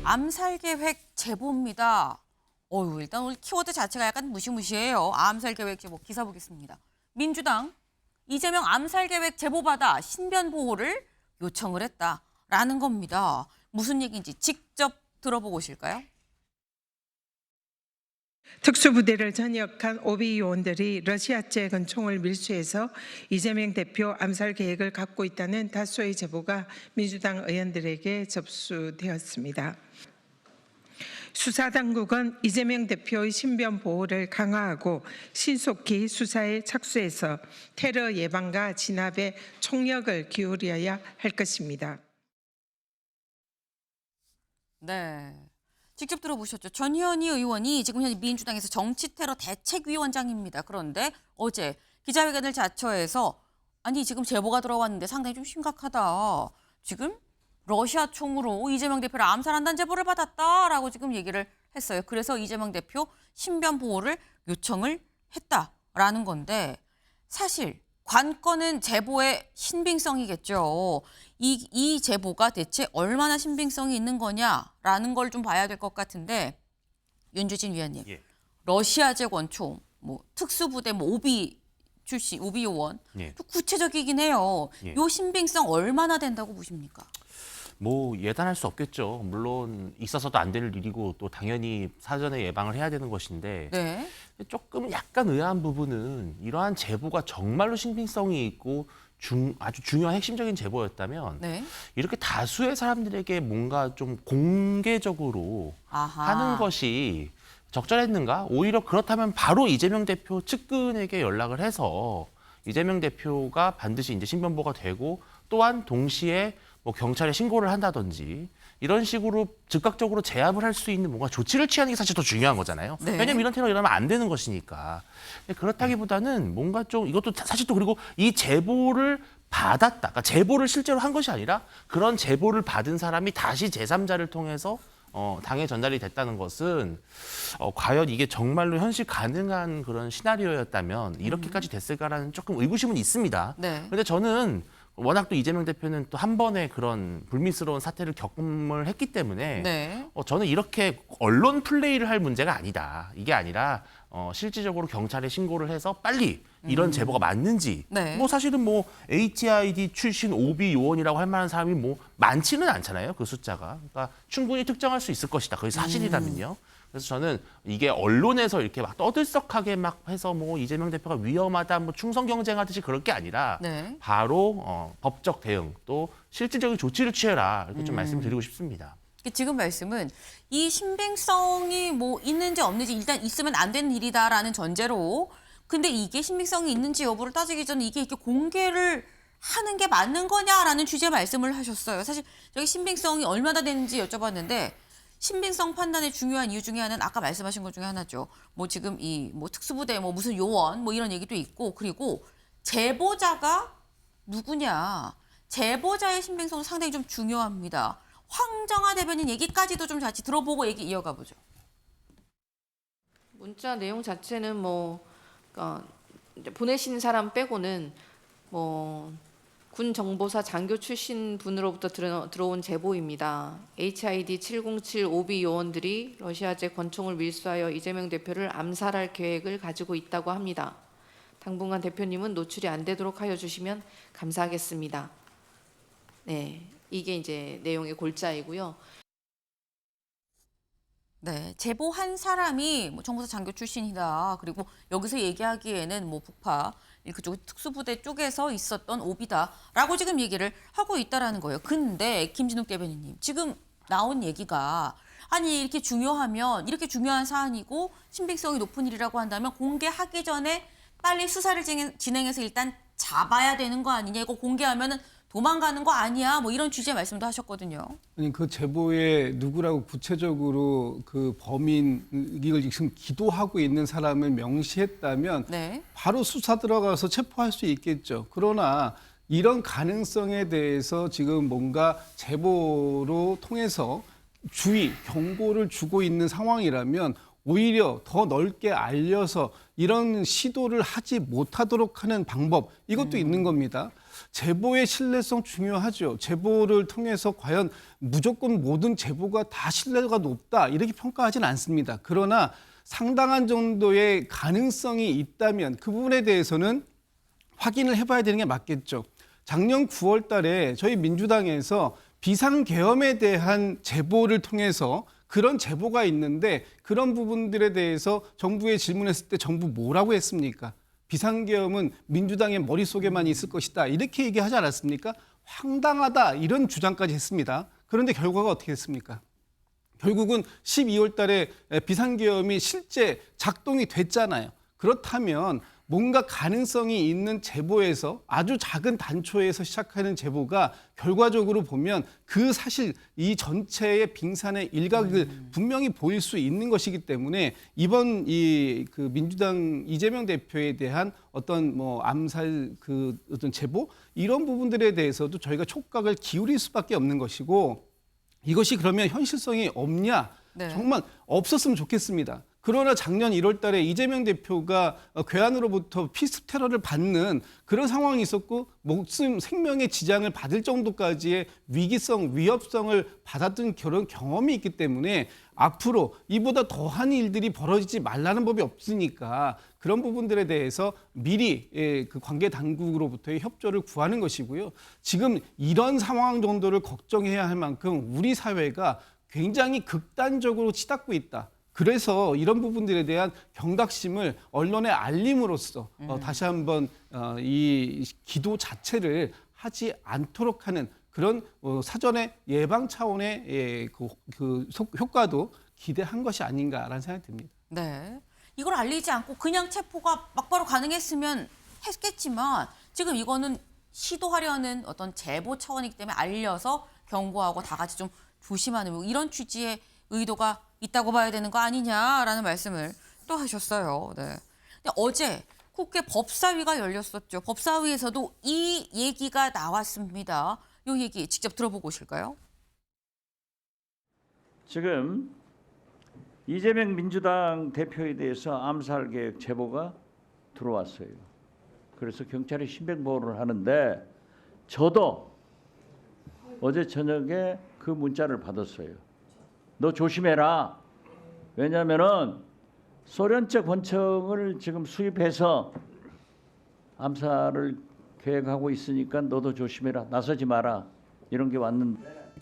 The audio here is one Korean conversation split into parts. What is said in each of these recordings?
암살 계획 제보입니다. 일단 오늘 키워드 자체가 약간 무시무시해요. 암살 계획 제보 기사 보겠습니다. 민주당 이재명 암살 계획 제보받아 신변 보호를 요청을 했다라는 겁니다. 무슨 얘기인지 직접 들어보고 오실까요? 특수부대를 전역한 오비 요원들이 러시아제 권총을 밀수해서 이재명 대표 암살 계획을 갖고 있다는 다수의 제보가 민주당 의원들에게 접수되었습니다. 수사당국은 이재명 대표의 신변 보호를 강화하고 신속히 수사에 착수해서 테러 예방과 진압에 총력을 기울여야 할 것입니다. 네. 직접 들어보셨죠. 전현희 의원이 지금 현재 민주당에서 정치테러 대책위원장입니다. 그런데 어제 기자회견을 자처해서 아니 지금 제보가 들어왔는데 상당히 좀 심각하다. 지금 러시아 총으로 이재명 대표를 암살한다는 제보를 받았다라고 지금 얘기를 했어요. 그래서 이재명 대표 신변 보호를 요청을 했다라는 건데 사실 관건은 제보의 신빙성이겠죠. 이 제보가 대체 얼마나 신빙성이 있는 거냐라는 걸 좀 봐야 될 것 같은데 윤주진 위원님, 러시아제 권총, 특수부대, 오비 출신, 오비 요원, 또 구체적이긴 해요. 요 신빙성 얼마나 된다고 보십니까? 예단할 수 없겠죠. 물론 있어서도 안 될 일이고 또 당연히 사전에 예방을 해야 되는 것인데 네. 조금 약간 의아한 부분은 이러한 제보가 정말로 신빙성이 있고 아주 중요한 핵심적인 제보였다면 이렇게 다수의 사람들에게 뭔가 좀 공개적으로 하는 것이 적절했는가? 오히려 그렇다면 바로 이재명 대표 측근에게 연락을 해서 이재명 대표가 반드시 이제 신변보호가 되고 또한 동시에 경찰에 신고를 한다든지 이런 식으로 즉각적으로 제압을 할 수 있는 뭔가 조치를 취하는 게 사실 더 중요한 거잖아요. 왜냐면 이런 테러 일어나면 안 되는 것이니까. 그렇다기보다는 뭔가 좀 이것도 사실 또 그리고 이 제보를 받았다. 그러니까 제보를 실제로 한 것이 아니라 그런 제보를 받은 사람이 다시 제3자를 통해서 당에 전달이 됐다는 것은 과연 이게 정말로 현실 가능한 그런 시나리오였다면 이렇게까지 됐을까라는 조금 의구심은 있습니다. 그런데 저는 워낙 또 이재명 대표는 또 한 번의 그런 불미스러운 사태를 겪음을 했기 때문에 저는 이렇게 언론 플레이를 할 문제가 아니다. 이게 아니라 실질적으로 경찰에 신고를 해서 빨리 이런 제보가 맞는지 사실은 HID 출신 오비 요원이라고 할 만한 사람이 많지는 않잖아요. 그 숫자가. 그러니까 충분히 특정할 수 있을 것이다. 그게 사실이라면요. 그래서 저는 이게 언론에서 이렇게 막 떠들썩하게 막 해서 이재명 대표가 위험하다, 충성 경쟁하듯이 그럴 게 아니라 바로 법적 대응 또 실질적인 조치를 취해라 이렇게 좀 말씀드리고 싶습니다. 지금 말씀은 이 신빙성이 있는지 없는지 일단 있으면 안 되는 일이다라는 전제로 근데 이게 신빙성이 있는지 여부를 따지기 전에 이게 이렇게 공개를 하는 게 맞는 거냐라는 취지의 말씀을 하셨어요. 사실 저기 신빙성이 얼마나 되는지 여쭤봤는데 신빙성 판단의 중요한 이유 중에 하나는 아까 말씀하신 것 중에 하나죠. 지금 이 특수부대 무슨 요원 이런 얘기도 있고 그리고 제보자가 누구냐. 제보자의 신빙성은 상당히 좀 중요합니다. 황정아 대변인 얘기까지도 좀 같이 들어보고 얘기 이어가 보죠. 문자 내용 자체는 보내신 사람 빼고는 군 정보사 장교 출신 분으로부터 들어온 제보입니다. HID 707 오비 요원들이 러시아제 권총을 밀수하여 이재명 대표를 암살할 계획을 가지고 있다고 합니다. 당분간 대표님은 노출이 안 되도록 하여 주시면 감사하겠습니다. 네, 이게 이제 내용의 골자이고요. 네, 제보한 사람이 정보사 장교 출신이다. 그리고 여기서 얘기하기에는 북파 그쪽 특수부대 쪽에서 있었던 오비다라고 지금 얘기를 하고 있다라는 거예요. 근데 김진욱 대변인님 지금 나온 얘기가 아니 이렇게 중요하면 이렇게 중요한 사안이고 신빙성이 높은 일이라고 한다면 공개하기 전에 빨리 수사를 진행해서 일단 잡아야 되는 거 아니냐. 이거 공개하면은 도망가는 거 아니야. 이런 취지의 말씀도 하셨거든요. 아니 그 제보에 누구라고 구체적으로 그 범인 이걸 지금 기도하고 있는 사람을 명시했다면 바로 수사 들어가서 체포할 수 있겠죠. 그러나 이런 가능성에 대해서 지금 뭔가 제보로 통해서 경고를 주고 있는 상황이라면 오히려 더 넓게 알려서 이런 시도를 하지 못하도록 하는 방법 이것도 있는 겁니다. 제보의 신뢰성 중요하죠. 제보를 통해서 과연 무조건 모든 제보가 다 신뢰가 높다 이렇게 평가하지는 않습니다. 그러나 상당한 정도의 가능성이 있다면 그 부분에 대해서는 확인을 해봐야 되는 게 맞겠죠. 작년 9월 달에 저희 민주당에서 비상계엄에 대한 제보를 통해서 그런 제보가 있는데 그런 부분들에 대해서 정부에 질문했을 때 정부 뭐라고 했습니까? 비상계엄은 민주당의 머릿속에만 있을 것이다. 이렇게 얘기하지 않았습니까? 황당하다. 이런 주장까지 했습니다. 그런데 결과가 어떻게 됐습니까? 결국은 12월 달에 비상계엄이 실제 작동이 됐잖아요. 그렇다면 뭔가 가능성이 있는 제보에서 아주 작은 단초에서 시작하는 제보가 결과적으로 보면 그 사실 이 전체의 빙산의 일각을 분명히 보일 수 있는 것이기 때문에 이번 그 민주당 이재명 대표에 대한 어떤 뭐 암살 그 어떤 제보 이런 부분들에 대해서도 저희가 촉각을 기울일 수밖에 없는 것이고 이것이 그러면 현실성이 없냐? 네. 정말 없었으면 좋겠습니다. 그러나 작년 1월 달에 이재명 대표가 괴한으로부터 피습 테러를 받는 그런 상황이 있었고 목숨 생명의 지장을 받을 정도까지의 위기성, 위협성을 받았던 그런 경험이 있기 때문에 앞으로 이보다 더한 일들이 벌어지지 말라는 법이 없으니까 그런 부분들에 대해서 미리 그 관계 당국으로부터의 협조를 구하는 것이고요. 지금 이런 상황 정도를 걱정해야 할 만큼 우리 사회가 굉장히 극단적으로 치닫고 있다. 그래서 이런 부분들에 대한 경각심을 언론에 알림으로써 다시 한번 이 기도 자체를 하지 않도록 하는 그런 사전에 예방 차원의 그 효과도 기대한 것이 아닌가라는 생각이 듭니다. 네. 이걸 알리지 않고 그냥 체포가 막바로 가능했으면 했겠지만 지금 이거는 시도하려는 어떤 제보 차원이기 때문에 알려서 경고하고 다 같이 좀 조심하는 뭐 이런 취지의 의도가 있다고 봐야 되는 거 아니냐라는 말씀을 또 하셨어요. 네. 근데 어제 국회 법사위가 열렸었죠. 법사위에서도 이 얘기가 나왔습니다. 이 얘기 직접 들어보고 오실까요? 지금 이재명 민주당 대표에 대해서 암살 계획 제보가 들어왔어요. 그래서 경찰이 신변보호를 하는데 저도 어제 저녁에 그 문자를 받았어요. 너 조심해라. 왜냐하면은 소련제 권총을 지금 수입해서 암살을 계획하고 있으니까 너도 조심해라. 나서지 마라. 이런 게 왔는데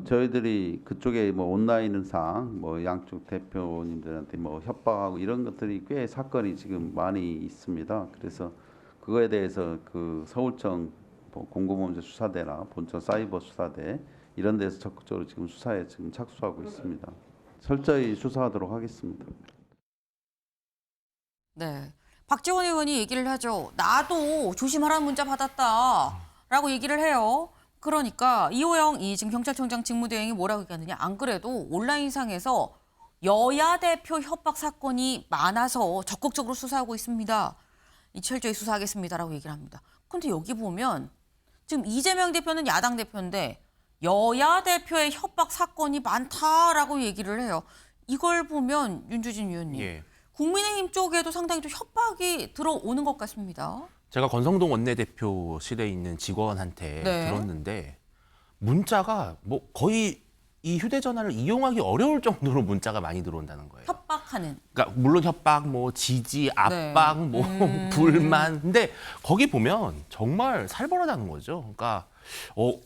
저희들이 그쪽에 뭐 온라인상 뭐 양쪽 대표님들한테 뭐 협박하고 이런 것들이 꽤 사건이 지금 많이 있습니다. 그래서 그거에 대해서 그 서울청 공공범죄 수사대나 본청 사이버 수사대 이런 데서 적극적으로 지금 수사에 지금 착수하고 있습니다. 철저히 수사하도록 하겠습니다. 네. 박지원 의원이 얘기를 하죠. 나도 조심하라는 문자 받았다라고 얘기를 해요. 그러니까 이호영 지금 경찰청장 직무대행이 뭐라고 얘기하느냐. 안 그래도 온라인상에서 여야 대표 협박 사건이 많아서 적극적으로 수사하고 있습니다. 철저히 수사하겠습니다라고 얘기를 합니다. 그런데 여기 보면 지금 이재명 대표는 야당 대표인데 여야 대표의 협박 사건이 많다라고 얘기를 해요. 이걸 보면 윤주진 위원님, 예. 국민의힘 쪽에도 상당히 좀 협박이 들어오는 것 같습니다. 제가 권성동 원내대표실에 있는 직원한테 네. 들었는데 문자가 뭐 거의 이 휴대전화를 이용하기 어려울 정도로 문자가 많이 들어온다는 거예요. 협박하는. 그러니까 물론 협박, 뭐 지지, 압박, 뭐 불만. 근데 거기 보면 정말 살벌하다는 거죠. 그러니까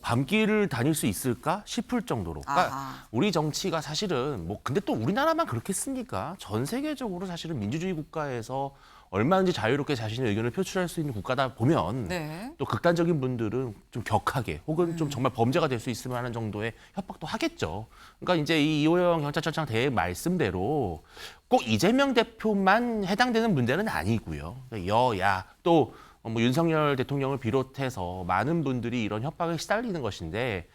밤길을 다닐 수 있을까 싶을 정도로. 그러니까 아하. 우리 정치가 사실은 뭐 근데 또 우리나라만 그렇겠습니까? 전 세계적으로 사실은 민주주의 국가에서 얼마든지 자유롭게 자신의 의견을 표출할 수 있는 국가다 보면 네. 또 극단적인 분들은 좀 격하게 혹은 좀 정말 범죄가 될 수 있을 만한 정도의 협박도 하겠죠. 그러니까 이제 이 이호영 경찰청장 대의 말씀대로 꼭 이재명 대표만 해당되는 문제는 아니고요. 여야 또 뭐 윤석열 대통령을 비롯해서 많은 분들이 이런 협박에 시달리는 것인데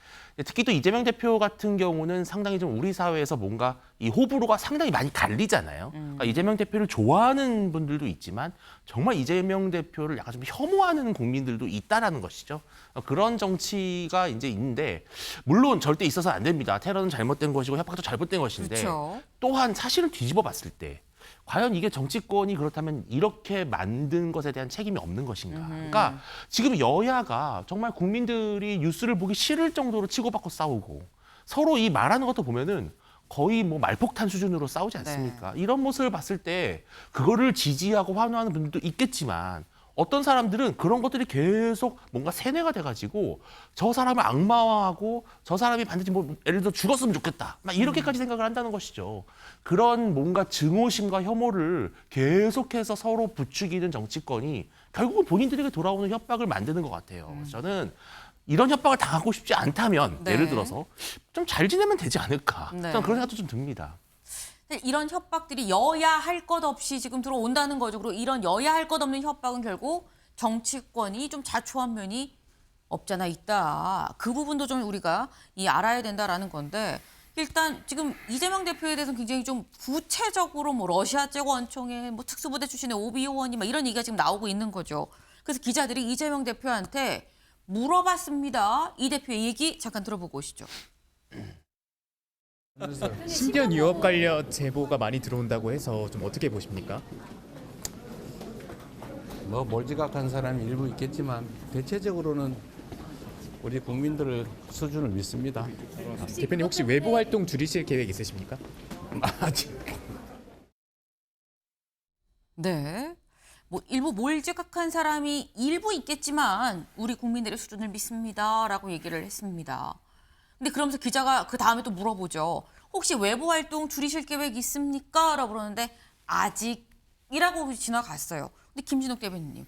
특히 또 이재명 대표 같은 경우는 상당히 좀 우리 사회에서 뭔가 이 호불호가 상당히 많이 갈리잖아요. 그러니까 이재명 대표를 좋아하는 분들도 있지만 정말 이재명 대표를 약간 좀 혐오하는 국민들도 있다라는 것이죠. 그런 정치가 이제 있는데 물론 절대 있어서 안 됩니다. 테러는 잘못된 것이고 협박도 잘못된 것인데 그렇죠. 또한 사실을 뒤집어 봤을 때 과연 이게 정치권이 그렇다면 이렇게 만든 것에 대한 책임이 없는 것인가. 그러니까 지금 여야가 정말 국민들이 뉴스를 보기 싫을 정도로 치고받고 싸우고 서로 이 말하는 것도 보면은 거의 뭐 말폭탄 수준으로 싸우지 않습니까? 네. 이런 모습을 봤을 때 그거를 지지하고 환호하는 분들도 있겠지만 어떤 사람들은 그런 것들이 계속 뭔가 세뇌가 돼가지고 저 사람을 악마화하고 저 사람이 반드시 뭐 예를 들어 죽었으면 좋겠다 막 이렇게까지 생각을 한다는 것이죠. 그런 뭔가 증오심과 혐오를 계속해서 서로 부추기는 정치권이 결국은 본인들에게 돌아오는 협박을 만드는 것 같아요. 저는 이런 협박을 당하고 싶지 않다면 네. 예를 들어서 좀 잘 지내면 되지 않을까. 네. 저는 그런 생각도 좀 듭니다. 이런 협박들이 여야 할 것 없이 지금 들어온다는 거죠. 그리고 이런 여야 할 것 없는 협박은 결국 정치권이 좀 자초한 면이 없잖아 있다. 그 부분도 좀 우리가 알아야 된다라는 건데 일단 지금 이재명 대표에 대해서는 굉장히 좀 구체적으로 뭐 러시아제 원총의 뭐 특수부대 출신의 오비 의원이 막 이런 얘기가 지금 나오고 있는 거죠. 그래서 기자들이 이재명 대표한테 물어봤습니다. 이 대표의 얘기 잠깐 들어보고 오시죠. 신변 위협 관련 제보가 많이 들어온다고 해서 좀 어떻게 보십니까? 뭐 몰지각한 사람이 일부 있겠지만 대체적으로는 우리 국민들 수준을 믿습니다. 대표님 혹시 외부 활동 줄이실 계획 있으십니까? 아직 네. 뭐 일부 몰지각한 사람이 일부 있겠지만 우리 국민들의 수준을 믿습니다라고 얘기를 했습니다. 근데 그러면서 기자가 그 다음에 또 물어보죠. 혹시 외부 활동 줄이실 계획 있습니까? 라고 그러는데 아직이라고 지나갔어요. 근데 김진욱 대변인님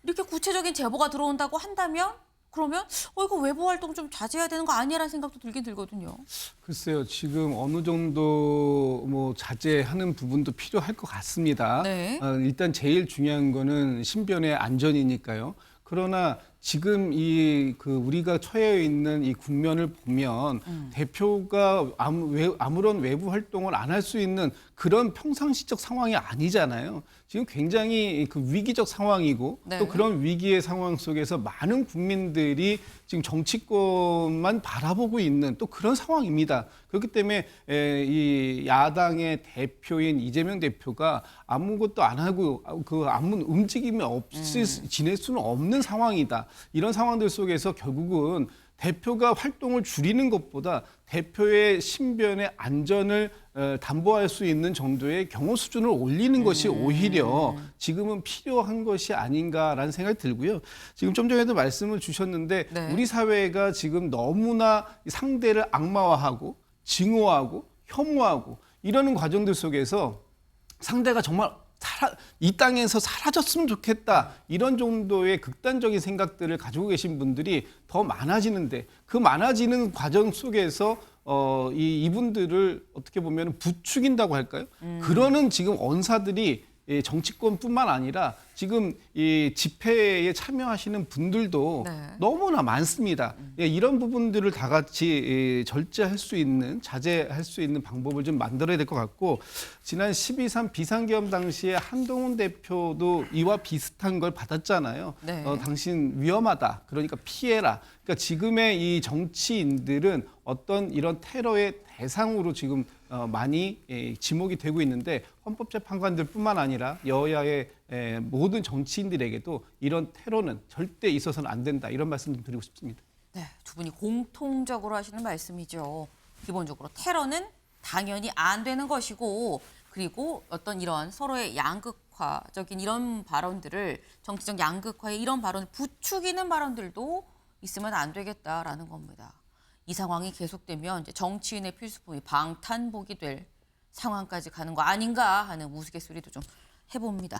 이렇게 구체적인 제보가 들어온다고 한다면 그러면 이거 외부 활동 좀 자제해야 되는 거 아니야라는 생각도 들긴 들거든요. 글쎄요, 지금 어느 정도 뭐 자제하는 부분도 필요할 것 같습니다. 네. 일단 제일 중요한 거는 신변의 안전이니까요. 그러나 지금 우리가 처해 있는 이 국면을 보면 대표가 아무런 외부 활동을 안 할 수 있는 그런 평상시적 상황이 아니잖아요. 지금 굉장히 그 위기적 상황이고 네. 또 그런 위기의 상황 속에서 많은 국민들이 지금 정치권만 바라보고 있는 또 그런 상황입니다. 그렇기 때문에 이 야당의 대표인 이재명 대표가 아무것도 안 하고 아무 움직임이 없이 지낼 수는 없는 상황이다. 이런 상황들 속에서 결국은 대표가 활동을 줄이는 것보다 대표의 신변의 안전을 담보할 수 있는 정도의 경호 수준을 올리는 것이 오히려 지금은 필요한 것이 아닌가라는 생각이 들고요. 지금 좀 전에도 말씀을 주셨는데 네. 우리 사회가 지금 너무나 상대를 악마화하고 증오하고 혐오하고 이러는 과정들 속에서 상대가 정말 이 땅에서 사라졌으면 좋겠다 이런 정도의 극단적인 생각들을 가지고 계신 분들이 더 많아지는데 그 많아지는 과정 속에서 이분들을 어떻게 보면 부추긴다고 할까요? 그러는 지금 언사들이 정치권뿐만 아니라 지금 이 집회에 참여하시는 분들도 네. 너무나 많습니다. 이런 부분들을 다 같이 절제할 수 있는, 자제할 수 있는 방법을 좀 만들어야 될 것 같고 지난 12.3 비상계엄 당시에 한동훈 대표도 이와 비슷한 걸 받았잖아요. 네. 당신 위험하다. 그러니까 피해라. 그러니까 지금의 이 정치인들은 어떤 이런 테러의 대상으로 지금 많이 지목이 되고 있는데 헌법재판관들뿐만 아니라 여야의 모든 정치인들에게도 이런 테러는 절대 있어서는 안 된다. 이런 말씀 좀 드리고 싶습니다. 네, 두 분이 공통적으로 하시는 말씀이죠. 기본적으로 테러는 당연히 안 되는 것이고 그리고 어떤 이런 서로의 양극화적인 이런 발언들을 정치적 양극화의 이런 발언을 부추기는 발언들도 있으면 안 되겠다라는 겁니다. 이 상황이 계속되면 이제 정치인의 필수품이 방탄복이 될 상황까지 가는 거 아닌가 하는 우스갯소리도 좀 해봅니다.